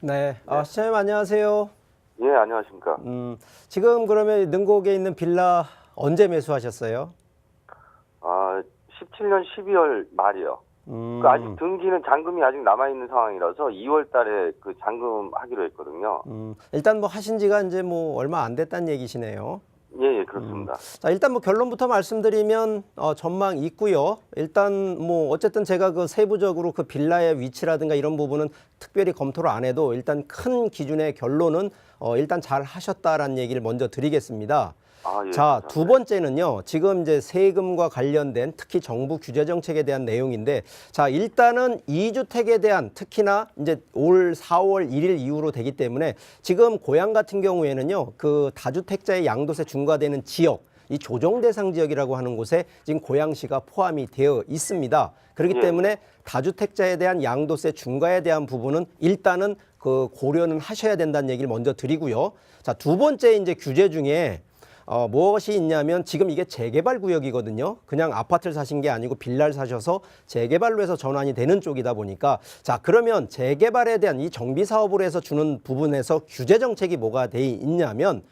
네. 네. 시청자님 안녕하세요. 예, 안녕하십니까. 지금 그러면 능곡에 있는 빌라 언제 매수하셨어요? 17년 12월 말이요. 아직 등기는 잔금이 아직 남아있는 상황이라서 2월 달에 그 잔금하기로 했거든요. 일단 뭐 하신 지가 이제 뭐 얼마 안 됐다는 얘기시네요. 예, 그렇습니다. 자, 일단 뭐 결론부터 말씀드리면 전망 있고요. 일단 뭐 어쨌든 제가 그 세부적으로 그 빌라의 위치라든가 이런 부분은 특별히 검토를 안 해도 일단 큰 기준의 결론은 일단 잘 하셨다라는 얘기를 먼저 드리겠습니다. 예, 자, 감사합니다. 두 번째는요. 지금 이제 세금과 관련된 특히 정부 규제 정책에 대한 내용인데, 자, 일단은 2주택에 대한 특히나 이제 올 4월 1일 이후로 되기 때문에 지금 고양 같은 경우에는요. 그 다주택자의 양도세 중과되는 지역, 이 조정 대상 지역이라고 하는 곳에 지금 고양시가 포함이 되어 있습니다. 그렇기 예. 때문에 다주택자에 대한 양도세 중과에 대한 부분은 일단은 그 고려는 하셔야 된다는 얘기를 먼저 드리고요. 자, 두 번째 이제 규제 중에 무엇이 있냐면 지금 이게 재개발 구역이거든요. 그냥 아파트를 사신 게 아니고 빌라를 사셔서 재개발로 해서 전환이 되는 쪽이다 보니까 자, 그러면 재개발에 대한 이 정비 사업으로 해서 주는 부분에서 규제 정책이 뭐가 돼 있냐면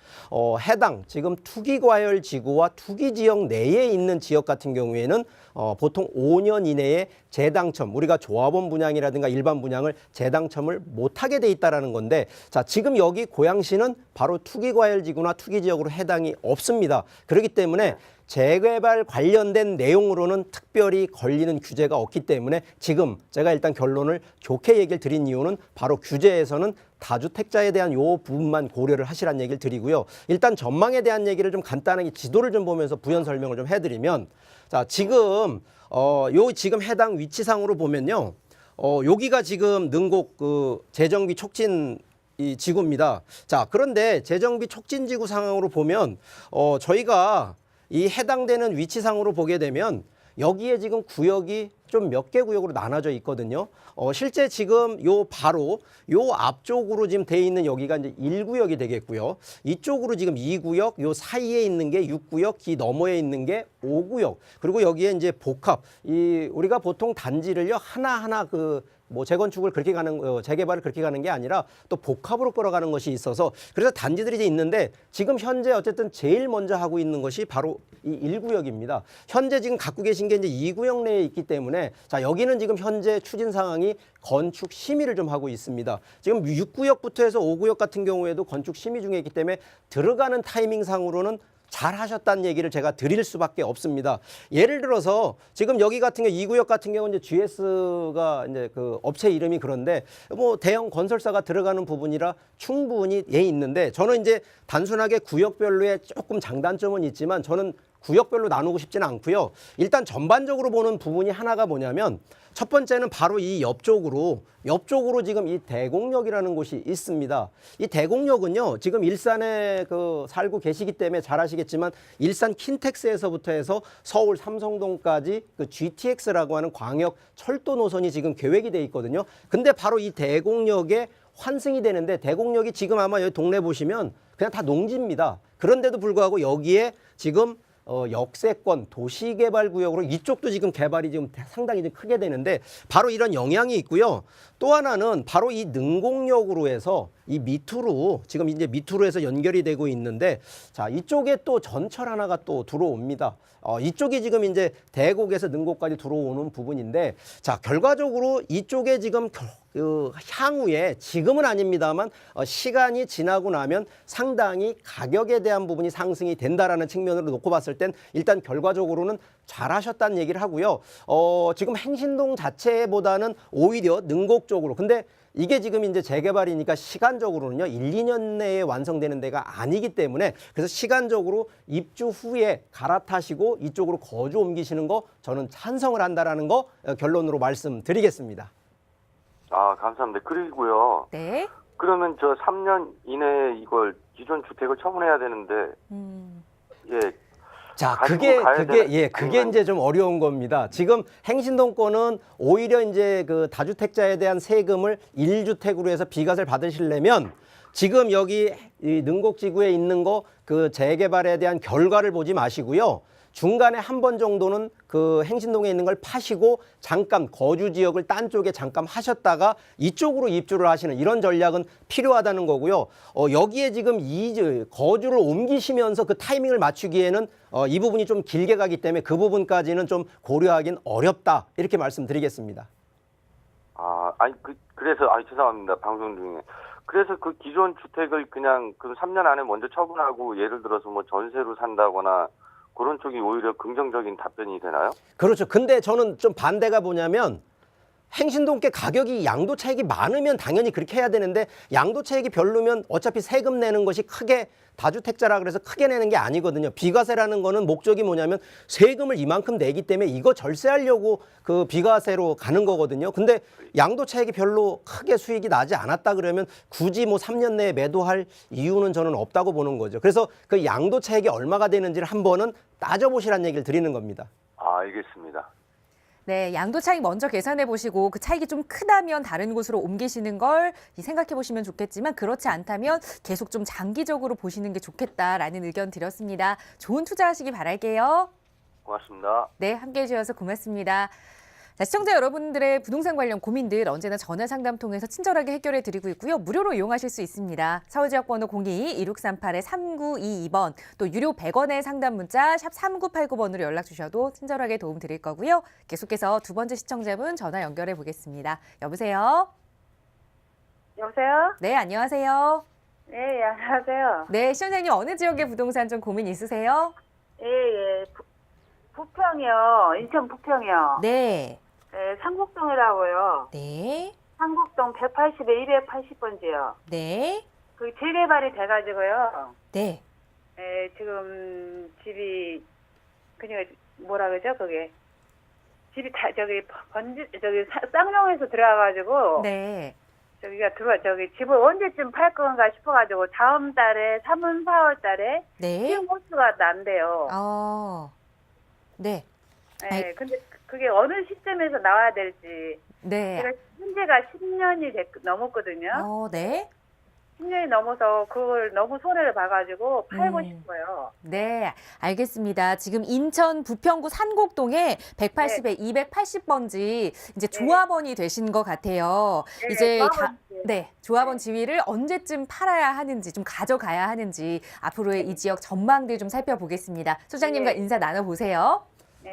해당 지금 투기 과열 지구와 투기 지역 내에 있는 지역 같은 경우에는 보통 5년 이내에 재당첨, 우리가 조합원 분양이라든가 일반 분양을 재당첨을 못하게 돼 있다라는 건데, 자, 지금 여기 고양시는 바로 투기과열지구나 투기지역으로 해당이 없습니다. 그렇기 때문에 재개발 관련된 내용으로는 특별히 걸리는 규제가 없기 때문에 지금 제가 일단 결론을 좋게 얘기를 드린 이유는 바로 규제에서는 다주택자에 대한 요 부분만 고려를 하시라는 얘기를 드리고요. 일단 전망에 대한 얘기를 좀 간단하게 지도를 좀 보면서 부연 설명을 좀 해드리면, 자, 지금 요 지금 해당 위치상으로 보면요. 여기가 지금 능곡 그 재정비 촉진 이 지구입니다. 자, 그런데 재정비 촉진 지구 상황으로 보면 저희가 이 해당되는 위치상으로 보게 되면 여기에 지금 구역이 좀 몇 개 구역으로 나눠져 있거든요. 실제 지금 요 바로 요 앞쪽으로 지금 돼 있는 여기가 이제 1구역이 되겠고요. 이쪽으로 지금 2구역, 요 사이에 있는 게 6구역, 이 너머에 있는 게 5구역. 그리고 여기에 이제 복합, 이 우리가 보통 단지를요 하나하나 그 뭐 재건축을 그렇게 가는 재개발을 그렇게 가는 게 아니라 또 복합으로 끌어가는 것이 있어서 그래서 단지들이 이제 있는데 지금 현재 어쨌든 제일 먼저 하고 있는 것이 바로 이 1구역입니다. 현재 지금 갖고 계신 게 이제 2구역 내에 있기 때문에 자, 여기는 지금 현재 추진 상황이 건축 심의를 좀 하고 있습니다. 지금 6구역부터 해서 5구역 같은 경우에도 건축 심의 중에 있기 때문에 들어가는 타이밍 상으로는 잘 하셨다는 얘기를 제가 드릴 수밖에 없습니다. 예를 들어서 지금 여기 같은 경우 2구역 같은 경우는 이제 GS가 이제 그 업체 이름이 그런데 뭐 대형 건설사가 들어가는 부분이라 충분히 예 있는데 저는 이제 단순하게 구역별로의 조금 장단점은 있지만 저는 구역별로 나누고 싶지는 않고요. 일단 전반적으로 보는 부분이 하나가 뭐냐면 첫 번째는 바로 이 옆쪽으로 지금 이 대곡역이라는 곳이 있습니다. 이 대곡역은요, 지금 일산에 그 살고 계시기 때문에 잘 아시겠지만 일산 킨텍스에서부터 해서 서울 삼성동까지 그 GTX라고 하는 광역 철도 노선이 지금 계획이 돼 있거든요. 근데 바로 이 대곡역에 환승이 되는데 대곡역이 지금 아마 여기 동네 보시면 그냥 다 농지입니다. 그런데도 불구하고 여기에 지금 역세권 도시개발구역으로 이쪽도 지금 개발이 지금 상당히 좀 크게 되는데 바로 이런 영향이 있고요. 또 하나는 바로 이 능곡역으로 해서 이 밑으로 지금 이제 밑으로 해서 연결이 되고 있는데 자, 이쪽에 또 전철 하나가 또 들어옵니다. 이쪽이 지금 이제 대곡에서 능곡까지 들어오는 부분인데 자, 결과적으로 이쪽에 지금 그 향후에 지금은 아닙니다만 시간이 지나고 나면 상당히 가격에 대한 부분이 상승이 된다라는 측면으로 놓고 봤을 땐 일단 결과적으로는 잘하셨다는 얘기를 하고요. 지금 행신동 자체보다는 오히려 능곡 쪽으로 근데 이게 지금 이제 재개발이니까 시간적으로는요 1, 2년 내에 완성되는 데가 아니기 때문에 그래서 시간적으로 입주 후에 갈아타시고 이쪽으로 거주 옮기시는 거 저는 찬성을 한다라는 거 결론으로 말씀드리겠습니다. 감사합니다. 그리고요. 네. 그러면 저 3년 이내에 이걸 기존 주택을 처분해야 되는데, 예. 자, 가지고 그게 가야 되는 그게 이제 좀 어려운 겁니다. 지금 행신동 거는 오히려 이제 그 다주택자에 대한 세금을 1주택으로 해서 비과세를 받으시려면 지금 여기 이 능곡지구에 있는 거 그 재개발에 대한 결과를 보지 마시고요. 중간에 한 번 정도는 그 행신동에 있는 걸 파시고 잠깐 거주 지역을 딴 쪽에 잠깐 하셨다가 이쪽으로 입주를 하시는 이런 전략은 필요하다는 거고요. 여기에 지금 거주를 옮기시면서 그 타이밍을 맞추기에는 이 부분이 좀 길게 가기 때문에 그 부분까지는 좀 고려하긴 어렵다. 이렇게 말씀드리겠습니다. 그래서 죄송합니다. 방송 중에. 그래서 그 기존 주택을 그냥 그 3년 안에 먼저 처분하고 예를 들어서 뭐 전세로 산다거나 그런 쪽이 오히려 긍정적인 답변이 되나요? 그렇죠. 근데 저는 좀 반대가 뭐냐면 행신동께 가격이 양도 차익이 많으면 당연히 그렇게 해야 되는데 양도 차익이 별로면 어차피 세금 내는 것이 크게 다주택자라 그래서 크게 내는 게 아니거든요. 비과세라는 거는 목적이 뭐냐면 세금을 이만큼 내기 때문에 이거 절세하려고 그 비과세로 가는 거거든요. 근데 양도 차익이 별로 크게 수익이 나지 않았다 그러면 굳이 뭐 3년 내에 매도할 이유는 저는 없다고 보는 거죠. 그래서 그 양도 차익이 얼마가 되는지를 한번은 따져보시라는 얘기를 드리는 겁니다. 알겠습니다. 네, 양도 차익 먼저 계산해 보시고 그 차익이 좀 크다면 다른 곳으로 옮기시는 걸 생각해 보시면 좋겠지만 그렇지 않다면 계속 좀 장기적으로 보시는 게 좋겠다라는 의견 드렸습니다. 좋은 투자하시기 바랄게요. 고맙습니다. 네, 함께해 주셔서 고맙습니다. 자, 시청자 여러분들의 부동산 관련 고민들 언제나 전화 상담 통해서 친절하게 해결해 드리고 있고요. 무료로 이용하실 수 있습니다. 서울지역번호 02-2638-3922번 또 유료 100원의 상담 문자 샵 3989번으로 연락 주셔도 친절하게 도움 드릴 거고요. 계속해서 두 번째 시청자분 전화 연결해 보겠습니다. 여보세요? 여보세요? 네, 안녕하세요. 네, 안녕하세요. 네, 시청자님 어느 지역의 부동산 좀 고민 있으세요? 예. 부평이요. 인천 부평이요. 네. 네, 상국동이라고요. 네. 상국동 180에 280번지요. 네. 그 재개발이 돼가지고요. 네. 예, 지금 집이 그냥 뭐라 그러죠, 그게? 집이 다 쌍용에서 들어와가지고 네. 집을 언제쯤 팔 건가 싶어가지고 다음 달에 3월, 4월 달에 네. 시흥 호수가 난대요. 네. 네, 근데 그게 어느 시점에서 나와야 될지. 네. 제가 현재가 10년이 넘었거든요. 네. 10년이 넘어서 그걸 너무 손해를 봐가지고 팔고 음. 싶어요. 네, 알겠습니다. 지금 인천 부평구 산곡동에 180에 280번지 이제 조합원이 되신 것 같아요. 네, 이제 조합원이지. 조합원 지위를 언제쯤 팔아야 하는지 좀 가져가야 하는지 앞으로의 이 지역 전망들 좀 살펴보겠습니다. 소장님과 네. 인사 나눠보세요.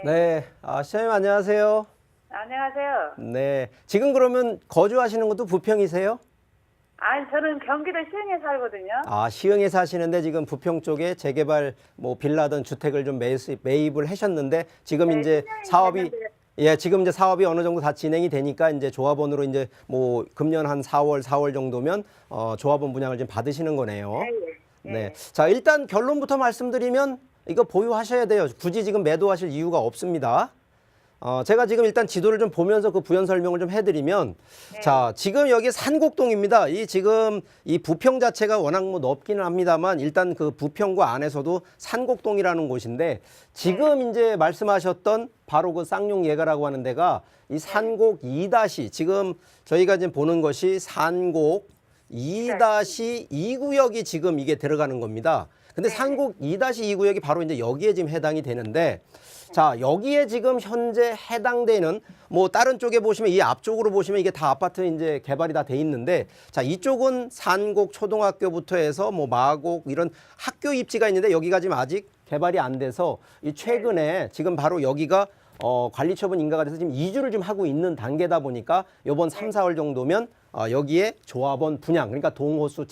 네, 시장님 안녕하세요. 안녕하세요. 네, 지금 그러면 거주하시는 것도 부평이세요? 아니, 저는 경기도 시흥에 살거든요. 시흥에 사시는데 지금 부평 쪽에 재개발 뭐 빌라든 주택을 좀 매입을 하셨는데 지금 네, 이제 10년이 사업이 됐는데. 지금 이제 사업이 어느 정도 다 진행이 되니까 이제 조합원으로 이제 뭐 금년 한 4월 정도면 조합원 분양을 좀 받으시는 거네요. 예. 네. 자, 일단 결론부터 말씀드리면 이거 보유하셔야 돼요. 굳이 지금 매도하실 이유가 없습니다. 제가 지금 일단 지도를 좀 보면서 그 부연 설명을 좀 해드리면, 자, 지금 여기 산곡동입니다. 지금 이 부평 자체가 워낙 뭐 넓기는 합니다만 일단 그 부평구 안에서도 산곡동이라는 곳인데 지금 이제 말씀하셨던 바로 그 쌍용 예가라고 하는 데가 이 산곡 2- 지금 저희가 지금 보는 것이 산곡 2-2구역이 지금 이게 들어가는 겁니다. 근데 산곡 2-2구역이 바로 이제 여기에 지금 해당이 되는데, 자, 여기에 지금 현재 해당되는 뭐 다른 쪽에 보시면 이 앞쪽으로 보시면 이게 다 아파트 이제 개발이 다 돼 있는데, 자, 이쪽은 산곡 초등학교부터 해서 뭐 마곡 이런 학교 입지가 있는데 여기가 지금 아직 개발이 안 돼서 이 최근에 지금 바로 여기가 관리처분 인가가 돼서 지금 이주를 좀 하고 있는 단계다 보니까 요번 3, 4월 정도면 여기에 조합원 분양, 그러니까 동호수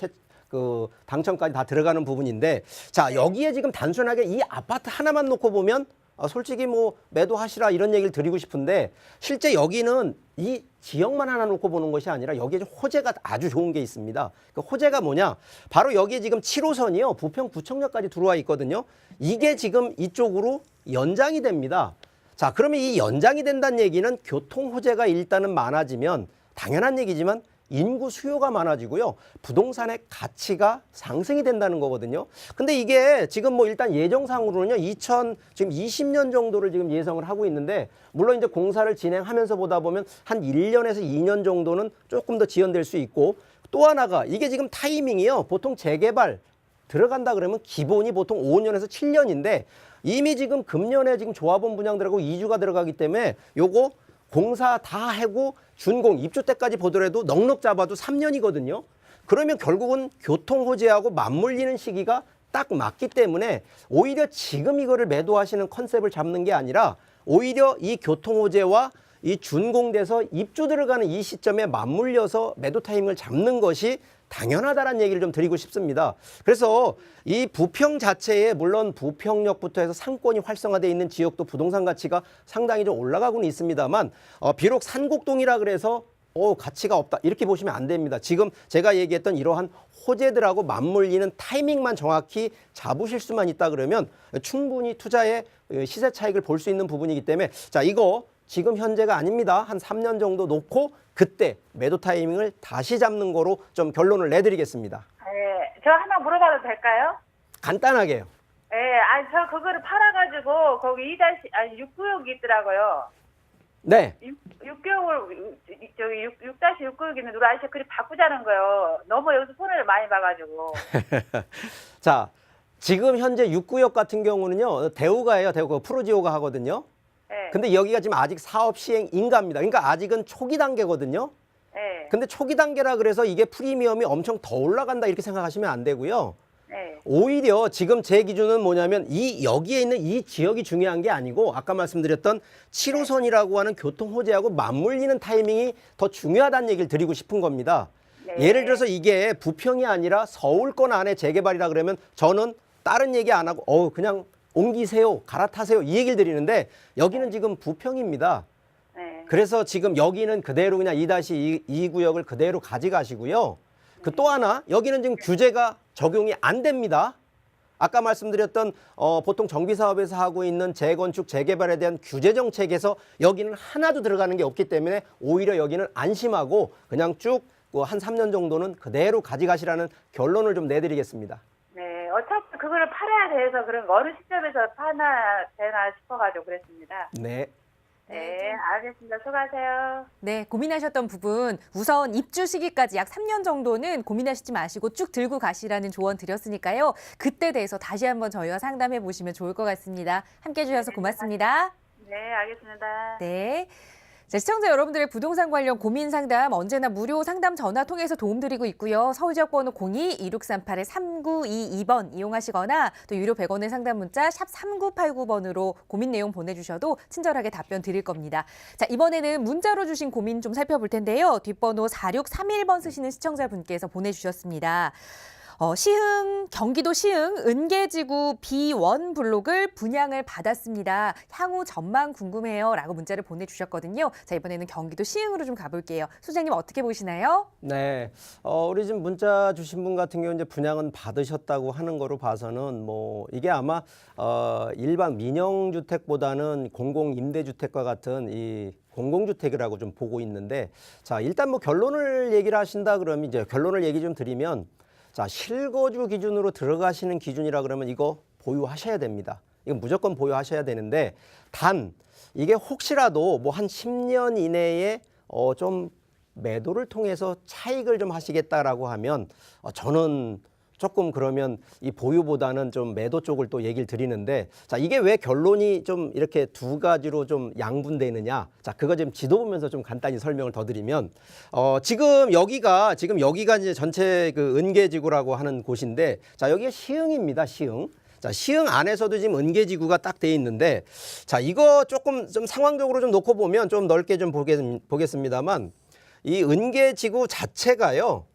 당첨까지 다 들어가는 부분인데, 자, 여기에 지금 단순하게 이 아파트 하나만 놓고 보면 솔직히 뭐 매도하시라 이런 얘기를 드리고 싶은데, 실제 여기는 이 지역만 하나 놓고 보는 것이 아니라 여기에 좀 호재가 아주 좋은 게 있습니다. 그 호재가 뭐냐? 바로 여기에 지금 7호선이요. 부평 부청역까지 들어와 있거든요. 이게 지금 이쪽으로 연장이 됩니다. 자, 그러면 이 연장이 된다는 얘기는 교통 호재가 일단은 많아지면 당연한 얘기지만 인구 수요가 많아지고요. 부동산의 가치가 상승이 된다는 거거든요. 근데 이게 지금 뭐 일단 예정상으로는요. 지금 20년 정도를 지금 예상을 하고 있는데, 물론 이제 공사를 진행하면서 보다 보면 한 1년에서 2년 정도는 조금 더 지연될 수 있고, 또 하나가 이게 지금 타이밍이요. 보통 재개발 들어간다 그러면 기본이 보통 5년에서 7년인데 이미 지금 금년에 지금 조합원 분양들하고 이주가 들어가기 때문에 요거 공사 다 하고 준공 입주 때까지 보더라도 넉넉 잡아도 3년이거든요. 그러면 결국은 교통 호재하고 맞물리는 시기가 딱 맞기 때문에 오히려 지금 이거를 매도하시는 컨셉을 잡는 게 아니라 오히려 이 교통 호재와 이 준공돼서 입주 들어가는 이 시점에 맞물려서 매도 타이밍을 잡는 것이 당연하다라는 얘기를 좀 드리고 싶습니다. 그래서 이 부평 자체에 물론 부평역부터 해서 상권이 활성화되어 있는 지역도 부동산 가치가 상당히 좀 올라가고는 있습니다만 비록 산곡동이라 그래서 가치가 없다 이렇게 보시면 안 됩니다. 지금 제가 얘기했던 이러한 호재들하고 맞물리는 타이밍만 정확히 잡으실 수만 있다 그러면 충분히 투자의 시세 차익을 볼 수 있는 부분이기 때문에 자 이거 지금 현재가 아닙니다. 한 3년 정도 놓고 그때 매도 타이밍을 다시 잡는 거로 좀 결론을 내드리겠습니다. 네, 저 하나 물어봐도 될까요? 간단하게요. 네, 아니 저 그거를 팔아가지고 거기 6구역이 있더라고요. 네. 6개월 저기 6-6구역이 있는 우리 아저씨 그리 바꾸자는 거요. 너무 여기서 손해를 많이 봐가지고. 자 지금 현재 6구역 같은 경우는요. 대우가예요. 대우가 프로지오가 하거든요. 네. 근데 여기가 지금 아직 사업 시행 인가입니다. 그러니까 아직은 초기 단계거든요. 네. 근데 초기 단계라 그래서 이게 프리미엄이 엄청 더 올라간다 이렇게 생각하시면 안 되고요. 네. 오히려 지금 제 기준은 뭐냐면 여기에 있는 이 지역이 중요한 게 아니고 아까 말씀드렸던 7호선이라고 하는 교통 호재하고 맞물리는 타이밍이 더 중요하다는 얘기를 드리고 싶은 겁니다. 네. 예를 들어서 이게 부평이 아니라 서울권 안에 재개발이라 그러면 저는 다른 얘기 안 하고 그냥 옮기세요, 갈아타세요 이 얘기를 드리는데 여기는 지금 부평입니다. 네. 그래서 지금 여기는 그대로 그냥 2-2 구역을 그대로 가져가시고요. 그 또 하나 여기는 지금 규제가 적용이 안 됩니다. 아까 말씀드렸던 보통 정비사업에서 하고 있는 재건축, 재개발에 대한 규제 정책에서 여기는 하나도 들어가는 게 없기 때문에 오히려 여기는 안심하고 그냥 쭉 한 3년 정도는 그대로 가져가시라는 결론을 좀 내드리겠습니다. 네, 어차피 그거를 팔아야 돼서 그런 거 어느 시점에서 파나 되나 싶어가지고 그랬습니다. 네. 네, 알겠습니다. 수고하세요. 네, 고민하셨던 부분 우선 입주 시기까지 약 3년 정도는 고민하시지 마시고 쭉 들고 가시라는 조언 드렸으니까요. 그때 대해서 다시 한번 저희와 상담해 보시면 좋을 것 같습니다. 함께해 주셔서 고맙습니다. 네, 알겠습니다. 네. 자, 시청자 여러분들의 부동산 관련 고민 상담 언제나 무료 상담 전화 통해서 도움드리고 있고요. 서울 지역 번호 02-2638-3922번 이용하시거나 또 유료 100원의 상담 문자 샵 3989번으로 고민 내용 보내주셔도 친절하게 답변 드릴 겁니다. 자, 이번에는 문자로 주신 고민 좀 살펴볼 텐데요. 뒷번호 4631번 쓰시는 시청자분께서 보내주셨습니다. 경기도 시흥 은계지구 B1 블록을 분양을 받았습니다. 향후 전망 궁금해요. 라고 문자를 보내주셨거든요. 자, 이번에는 경기도 시흥으로 좀 가볼게요. 소장님 어떻게 보시나요? 네. 우리 지금 문자 주신 분 같은 경우 이제 분양은 받으셨다고 하는 거로 봐서는 뭐 이게 아마 일반 민영주택보다는 공공임대주택과 같은 이 공공주택이라고 좀 보고 있는데 자, 일단 뭐 결론을 얘기를 하신다 그러면 이제 결론을 얘기 좀 드리면 자, 실거주 기준으로 들어가시는 기준이라 그러면 이거 보유하셔야 됩니다. 이건 무조건 보유하셔야 되는데 단 이게 혹시라도 뭐 한 10년 이내에 좀 매도를 통해서 차익을 좀 하시겠다라고 하면 저는 조금 그러면 이 보유보다는 좀 매도 쪽을 또 얘기를 드리는데 자, 이게 왜 결론이 좀 이렇게 두 가지로 좀 양분되느냐. 자, 그거 지금 지도 보면서 좀 간단히 설명을 더 드리면 지금 여기가 이제 전체 그 은계지구라고 하는 곳인데 자, 여기가 시흥입니다. 시흥. 자, 시흥 안에서도 지금 은계지구가 딱 돼 있는데 자, 이거 조금 좀 상황적으로 좀 놓고 보면 좀 넓게 좀 보겠습니다만 이 은계지구 자체가요.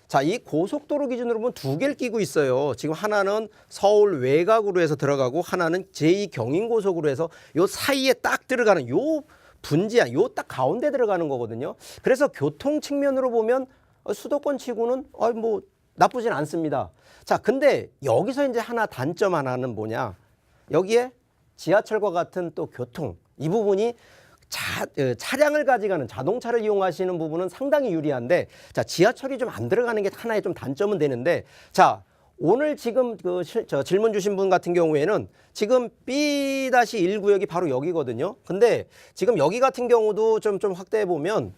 자, 이 고속도로 기준으로 보면 두 개를 끼고 있어요. 지금 하나는 서울 외곽으로 해서 들어가고 하나는 제2경인고속으로 해서 요 사이에 딱 들어가는 요 분지야, 요 딱 가운데 들어가는 거거든요. 그래서 교통 측면으로 보면 수도권 치고는 뭐 나쁘진 않습니다. 자, 근데 여기서 이제 단점 하나는 뭐냐? 여기에 지하철과 같은 또 교통 이 부분이 차량을 가져가는 자동차를 이용하시는 부분은 상당히 유리한데 자, 지하철이 좀 안 들어가는 게 하나의 좀 단점은 되는데 자, 오늘 지금 저 질문 주신 분 같은 경우에는 지금 B-1 구역이 바로 여기거든요. 근데 지금 여기 같은 경우도 좀 확대해 보면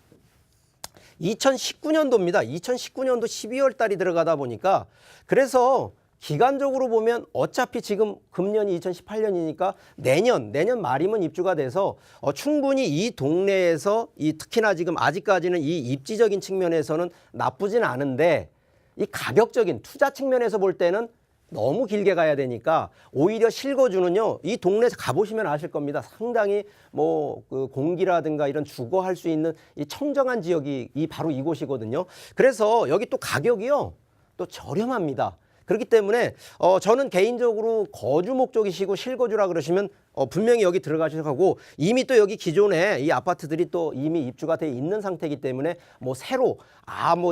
2019년도입니다. 2019년도 12월 달이 들어가다 보니까 그래서 기간적으로 보면 어차피 지금 금년이 2018년이니까 내년 말이면 입주가 돼서 충분히 이 동네에서 특히나 지금 아직까지는 이 입지적인 측면에서는 나쁘진 않은데 이 가격적인 투자 측면에서 볼 때는 너무 길게 가야 되니까 오히려 실거주는요, 이 동네 가보시면 아실 겁니다. 상당히 그 공기라든가 이런 주거할 수 있는 이 청정한 지역이 바로 이곳이거든요. 그래서 여기 또 가격이요, 또 저렴합니다. 그렇기 때문에 저는 개인적으로 거주 목적이시고 실거주라 그러시면 분명히 여기 들어가셔야 하고, 이미 또 여기 기존에 이 아파트들이 또 이미 입주가 돼 있는 상태이기 때문에 새로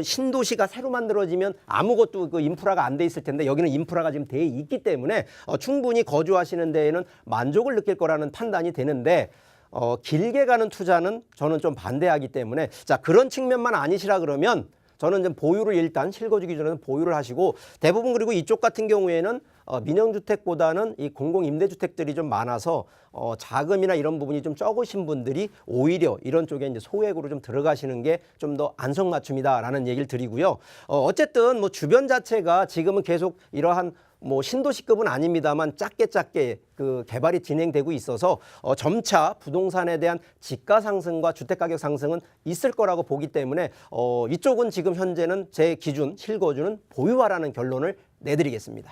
신도시가 새로 만들어지면 아무것도 그 인프라가 안 돼 있을 텐데 여기는 인프라가 지금 돼 있기 때문에 충분히 거주하시는 데에는 만족을 느낄 거라는 판단이 되는데, 길게 가는 투자는 저는 좀 반대하기 때문에, 자, 그런 측면만 아니시라 그러면 저는 좀 보유를 일단 실거주 기준에는 보유를 하시고, 대부분 그리고 이쪽 같은 경우에는 민영주택보다는 이 공공임대주택들이 좀 많아서 자금이나 이런 부분이 좀 적으신 분들이 오히려 이런 쪽에 이제 소액으로 좀 들어가시는 게 좀 더 안성맞춤이다라는 얘기를 드리고요. 어쨌든 주변 자체가 지금은 계속 이러한 신도시급은 아닙니다만 작게 그 개발이 진행되고 있어서 점차 부동산에 대한 지가 상승과 주택 가격 상승은 있을 거라고 보기 때문에 이쪽은 지금 현재는 제 기준 실거주는 보유하라는 결론을 내드리겠습니다.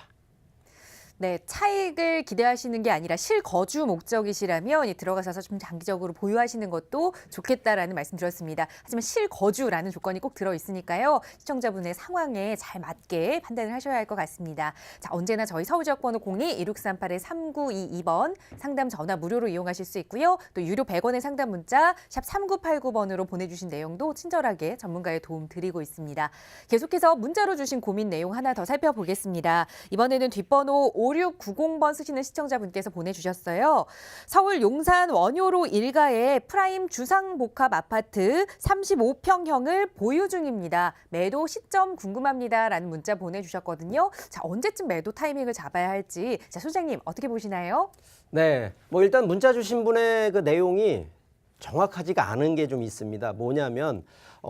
네, 차익을 기대하시는 게 아니라 실거주 목적이시라면 들어가셔서 좀 장기적으로 보유하시는 것도 좋겠다라는 말씀 드렸습니다. 하지만 실거주라는 조건이 꼭 들어있으니까요. 시청자분의 상황에 잘 맞게 판단을 하셔야 할 것 같습니다. 자, 언제나 저희 서울지역번호 02-1638-3922번 상담 전화 무료로 이용하실 수 있고요. 또 유료 100원의 상담 문자 샵 3989번으로 보내주신 내용도 친절하게 전문가의 도움 드리고 있습니다. 계속해서 문자로 주신 고민 내용 하나 더 살펴보겠습니다. 이번에는 뒷번호 5690번 쓰시는 시청자분께서 보내주셨어요. 서울 용산 원효로 일가의 프라임 주상복합 아파트 35평형을 보유 중입니다. 매도 시점 궁금합니다라는 문자 보내주셨거든요. 자, 언제쯤 매도 타이밍을 잡아야 할지, 자, 소장님 어떻게 보시나요? 네, 일단 문자 주신 분의 그 내용이 정확하지가 않은 게 좀 있습니다. 뭐냐면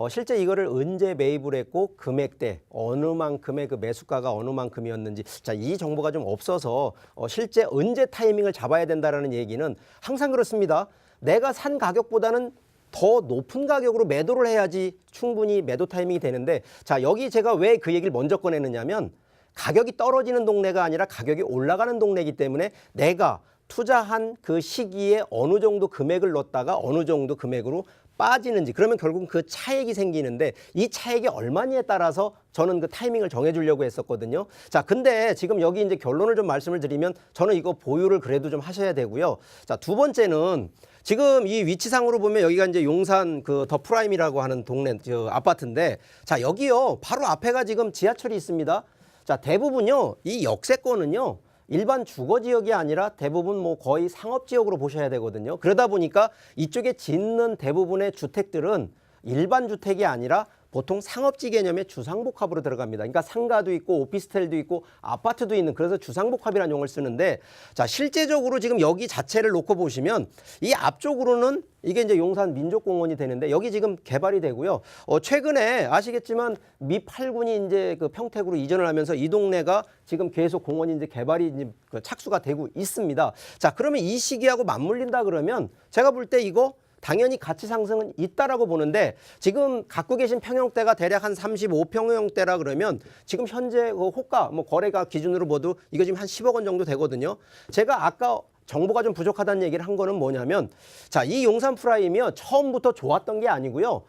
실제 이거를 언제 매입을 했고 금액대 어느 만큼의 그 매수가가 어느 만큼이었는지, 자, 이 정보가 좀 없어서 실제 언제 타이밍을 잡아야 된다라는 얘기는 항상 그렇습니다. 내가 산 가격보다는 더 높은 가격으로 매도를 해야지 충분히 매도 타이밍이 되는데, 자, 여기 제가 왜 그 얘기를 먼저 꺼내느냐면 가격이 떨어지는 동네가 아니라 가격이 올라가는 동네이기 때문에 내가 투자한 그 시기에 어느 정도 금액을 넣었다가 어느 정도 금액으로 빠지는지, 그러면 결국 그 차액이 생기는데 이 차액이 얼마냐에 따라서 저는 그 타이밍을 정해주려고 했었거든요. 자, 근데 지금 여기 이제 결론을 좀 말씀을 드리면 저는 이거 보유를 그래도 좀 하셔야 되고요. 자, 두 번째는 지금 이 위치상으로 보면 여기가 이제 용산 그 더 프라임이라고 하는 동네 아파트인데, 자, 여기요 바로 앞에가 지금 지하철이 있습니다. 자, 대부분요 이 역세권은요 일반 주거 지역이 아니라 대부분 거의 상업 지역으로 보셔야 되거든요. 그러다 보니까 이쪽에 짓는 대부분의 주택들은 일반 주택이 아니라 보통 상업지 개념의 주상복합으로 들어갑니다. 그러니까 상가도 있고 오피스텔도 있고 아파트도 있는, 그래서 주상복합이라는 용어를 쓰는데, 자, 실제적으로 지금 여기 자체를 놓고 보시면 이 앞쪽으로는 이게 이제 용산 민족공원이 되는데 여기 지금 개발이 되고요. 최근에 아시겠지만 미 8군이 이제 그 평택으로 이전을 하면서 이 동네가 지금 계속 공원이 이제 개발이 이제 착수가 되고 있습니다. 자, 그러면 이 시기하고 맞물린다 그러면 제가 볼 때 이거 당연히 가치 상승은 있다라고 보는데, 지금 갖고 계신 평형대가 대략 한 35평형대라 그러면 지금 현재 그 호가 거래가 기준으로 봐도 이거 지금 한 10억 원 정도 되거든요. 제가 아까 정보가 좀 부족하다는 얘기를 한 거는 뭐냐면, 자, 이 용산 프라임이요 처음부터 좋았던 게 아니고요.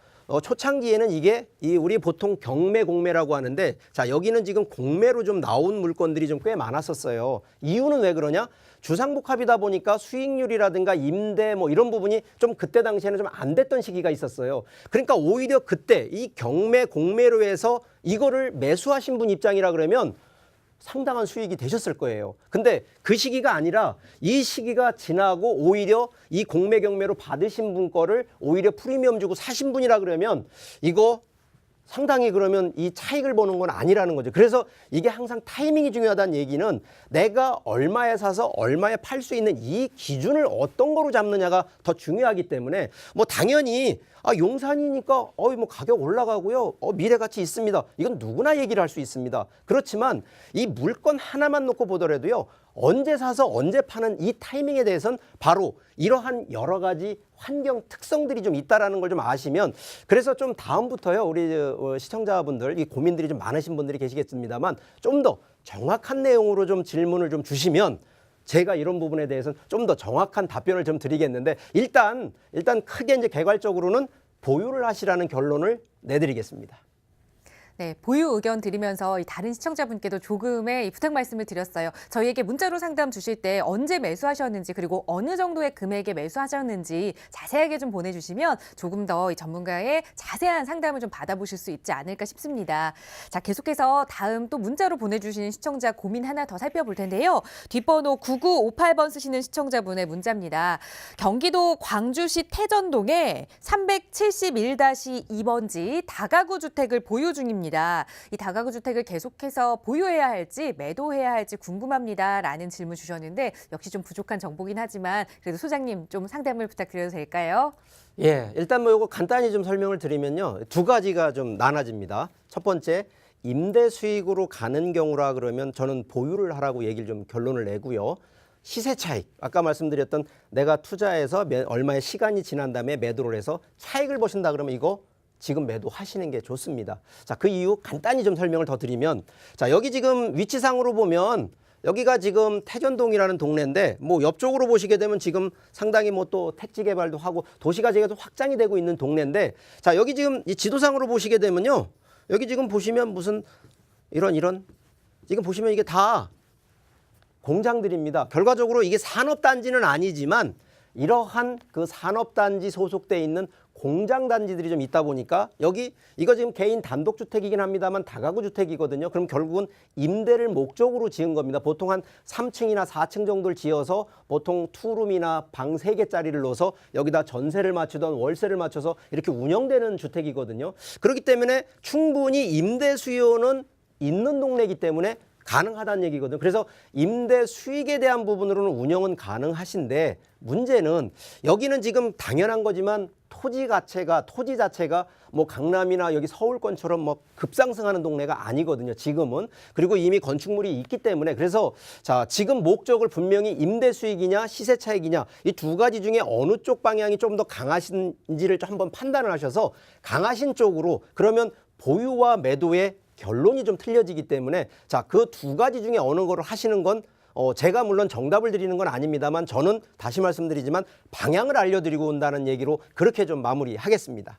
초창기에는 이게 우리 보통 경매 공매라고 하는데, 자, 여기는 지금 공매로 좀 나온 물건들이 좀 꽤 많았었어요. 이유는 왜 그러냐? 주상복합이다 보니까 수익률이라든가 임대 이런 부분이 좀 그때 당시에는 좀 안 됐던 시기가 있었어요. 그러니까 오히려 그때 이 경매 공매로 해서 이거를 매수하신 분 입장이라 그러면 상당한 수익이 되셨을 거예요. 근데 그 시기가 아니라 이 시기가 지나고 오히려 이 공매 경매로 받으신 분 거를 오히려 프리미엄 주고 사신 분이라 그러면 이거 상당히 그러면 이 차익을 보는 건 아니라는 거죠. 그래서 이게 항상 타이밍이 중요하다는 얘기는 내가 얼마에 사서 얼마에 팔 수 있는 이 기준을 어떤 거로 잡느냐가 더 중요하기 때문에 뭐 당연히 용산이니까 뭐 가격 올라가고요. 미래 가치 있습니다. 이건 누구나 얘기를 할 수 있습니다. 그렇지만 이 물건 하나만 놓고 보더라도요. 언제 사서 언제 파는 이 타이밍에 대해서는 바로 이러한 여러 가지 환경 특성들이 좀 있다라는 걸 좀 아시면 그래서 좀 다음부터요. 우리 시청자분들 이 고민들이 좀 많으신 분들이 계시겠습니다만 좀 더 정확한 내용으로 좀 질문을 좀 주시면 제가 이런 부분에 대해서는 좀 더 정확한 답변을 좀 드리겠는데 일단 크게 이제 개괄적으로는 보유를 하시라는 결론을 내드리겠습니다. 네, 보유 의견 드리면서 이 다른 시청자분께도 조금의 이 부탁 말씀을 드렸어요. 저희에게 문자로 상담 주실 때 언제 매수하셨는지 그리고 어느 정도의 금액에 매수하셨는지 자세하게 좀 보내주시면 조금 더 이 전문가의 자세한 상담을 좀 받아보실 수 있지 않을까 싶습니다. 자, 계속해서 다음 또 문자로 보내주신 시청자 고민 하나 더 살펴볼 텐데요. 뒷번호 9958번 쓰시는 시청자분의 문자입니다. 경기도 광주시 태전동에 371-2번지 다가구 주택을 보유 중입니다. 이 다가구 주택을 계속해서 보유해야 할지 매도해야 할지 궁금합니다. 라는 질문 주셨는데 역시 좀 부족한 정보긴 하지만 그래도 소장님 좀 상담을 부탁드려도 될까요? 예, 일단 뭐 이거 간단히 좀 설명을 드리면요. 두 가지가 좀 나눠집니다. 첫 번째, 임대 수익으로 가는 경우라 그러면 저는 보유를 하라고 얘기를 좀 결론을 내고요. 시세 차익, 아까 말씀드렸던 내가 투자해서 얼마의 시간이 지난 다음에 매도를 해서 차익을 보신다 그러면 이거 지금 매도하시는 게 좋습니다. 자, 그 이유 간단히 좀 설명을 더 드리면 자, 여기 지금 위치상으로 보면 여기가 지금 태전동이라는 동네인데 뭐 옆쪽으로 보시게 되면 지금 상당히 뭐 또 택지 개발도 하고 도시가 계속 확장이 되고 있는 동네인데 자, 여기 지금 이 지도상으로 보시게 되면요. 여기 지금 보시면 무슨 이런 지금 보시면 이게 다 공장들입니다. 결과적으로 이게 산업단지는 아니지만 이러한 그 산업단지 소속돼 있는 공장단지들이 좀 있다 보니까 여기 이거 지금 개인 단독주택이긴 합니다만 다가구 주택이거든요. 그럼 결국은 임대를 목적으로 지은 겁니다. 보통 한 3층이나 4층 정도를 지어서 보통 투룸이나 방 3개짜리를 넣어서 여기다 전세를 맞추던 월세를 맞춰서 이렇게 운영되는 주택이거든요. 그렇기 때문에 충분히 임대 수요는 있는 동네이기 때문에 가능하다는 얘기거든요. 그래서 임대 수익에 대한 부분으로는 운영은 가능하신데 문제는 여기는 지금 당연한 거지만 토지 자체가 뭐 강남이나 여기 서울권처럼 뭐 급상승하는 동네가 아니거든요. 지금은. 그리고 이미 건축물이 있기 때문에 그래서 자, 지금 목적을 분명히 임대 수익이냐 시세 차익이냐 이 두 가지 중에 어느 쪽 방향이 좀 더 강하신지를 좀 한번 판단을 하셔서 강하신 쪽으로 그러면 보유와 매도의 결론이 좀 틀려지기 때문에 자, 그 두 가지 중에 어느 거를 하시는 건 제가 물론 정답을 드리는 건 아닙니다만 저는 다시 말씀드리지만 방향을 알려드리고 온다는 얘기로 그렇게 좀 마무리하겠습니다.